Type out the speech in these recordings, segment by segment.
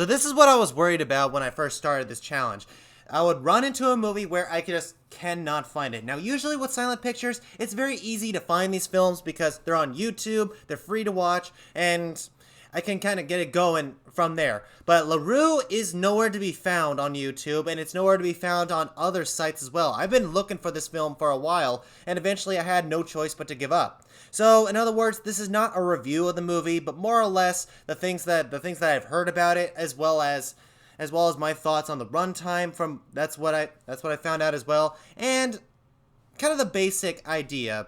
So this is what I was worried about when I first started this challenge. I would run into a movie where I just cannot find it. Now, usually with silent pictures, it's very easy to find these films because they're on YouTube, they're free to watch, and I can kind of get it going from there. But Roue is nowhere to be found on YouTube, and it's nowhere to be found on other sites as well. I've been looking for this film for a while, and eventually I had no choice but to give up. So, in other words, this is not a review of the movie, but more or less the things that I've heard about it, as well as my thoughts on the runtime. That's what I found out as well, and kind of the basic idea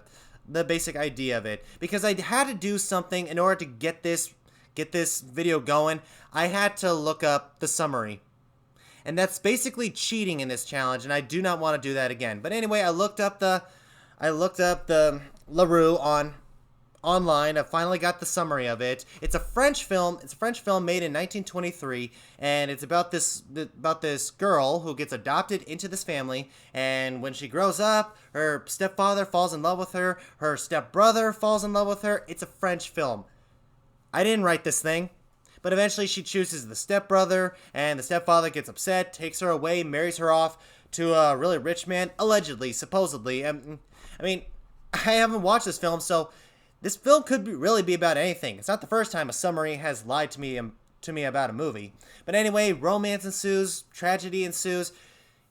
of it, because I had to do something in order to get this video going. I had to look up the summary, and that's basically cheating in this challenge, and I do not want to do that again. But anyway, I looked up the Roue online. I finally got the summary of it. It's a French film. It's a French film made in 1923, and it's about this girl who gets adopted into this family, and when she grows up, her stepfather falls in love with her, her stepbrother falls in love with her. It's a French film. I didn't write this thing, but eventually she chooses the stepbrother, and the stepfather gets upset, takes her away, marries her off to a really rich man, allegedly, supposedly. I mean, I haven't watched this film, so this film could really be about anything. It's not the first time a summary has lied to me about a movie. But anyway, romance ensues, tragedy ensues.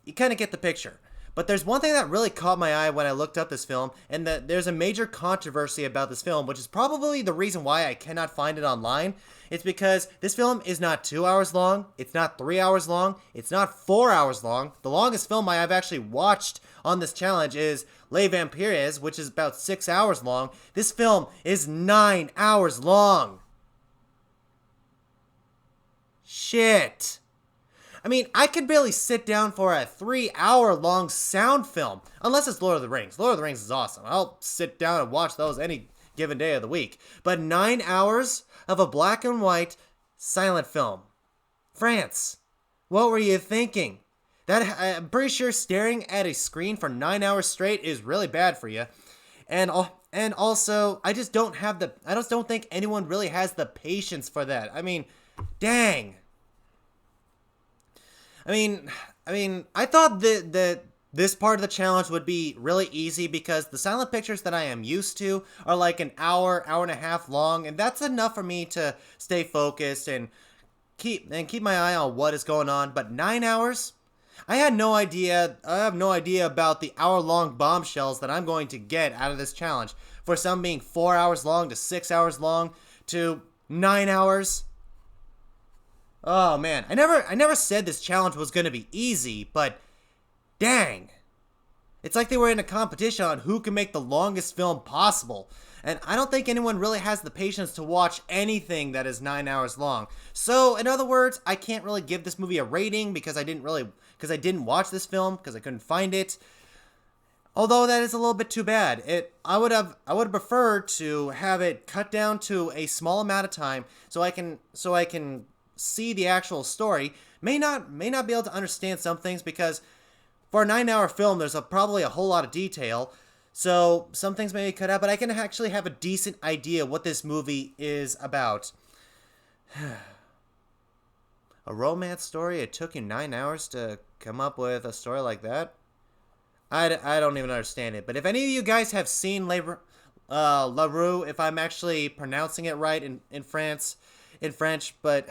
You kind of get the picture. But there's one thing that really caught my eye when I looked up this film, and that there's a major controversy about this film, which is probably the reason why I cannot find it online. It's because this film is not 2 hours long, it's not 3 hours long, it's not 4 hours long. The longest film I have actually watched on this challenge is Les Vampires, which is about 6 hours long. This film is 9 hours long. Shit. I mean, I could barely sit down for a 3-hour-long sound film, unless it's Lord of the Rings. Lord of the Rings is awesome. I'll sit down and watch those any given day of the week. But 9 hours of a black and white silent film. France, what were you thinking? I'm pretty sure staring at a screen for 9 hours straight is really bad for you. And also, I just don't think anyone really has the patience for that. I mean, dang. I mean, I thought that this part of the challenge would be really easy because the silent pictures that I am used to are like an hour and a half long, and that's enough for me to stay focused and keep my eye on what is going on. But 9 hours? I have no idea about the hour-long bombshells that I'm going to get out of this challenge. For some being 4 hours long to 6 hours long to 9 hours. Oh man, I never said this challenge was going to be easy, but dang. It's like they were in a competition on who can make the longest film possible. And I don't think anyone really has the patience to watch anything that is 9 hours long. So, in other words, I can't really give this movie a rating because I didn't watch this film because I couldn't find it. Although that is a little bit too bad. I would have preferred to have it cut down to a small amount of time so I can see the actual story. May not be able to understand some things because for a 9-hour film there's probably a whole lot of detail, so some things may be cut out, but I can actually have a decent idea what this movie is about. A romance story? It took you 9 hours to come up with a story like that? I don't even understand it. But if any of you guys have seen La Roue, if I'm actually pronouncing it right in French, but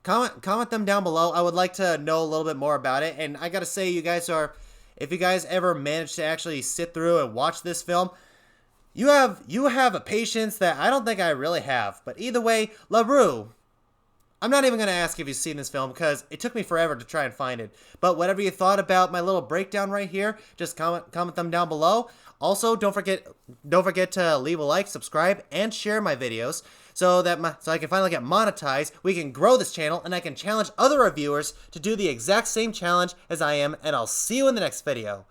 comment them down below. I would like to know a little bit more about it. And I gotta say, if you guys ever manage to actually sit through and watch this film, you have a patience that I don't think I really have. But either way, La Roue, I'm not even going to ask if you've seen this film because it took me forever to try and find it. But whatever you thought about my little breakdown right here, just comment them down below. Also, don't forget to leave a like, subscribe, and share my videos so I can finally get monetized. We can grow this channel, and I can challenge other reviewers to do the exact same challenge as I am. And I'll see you in the next video.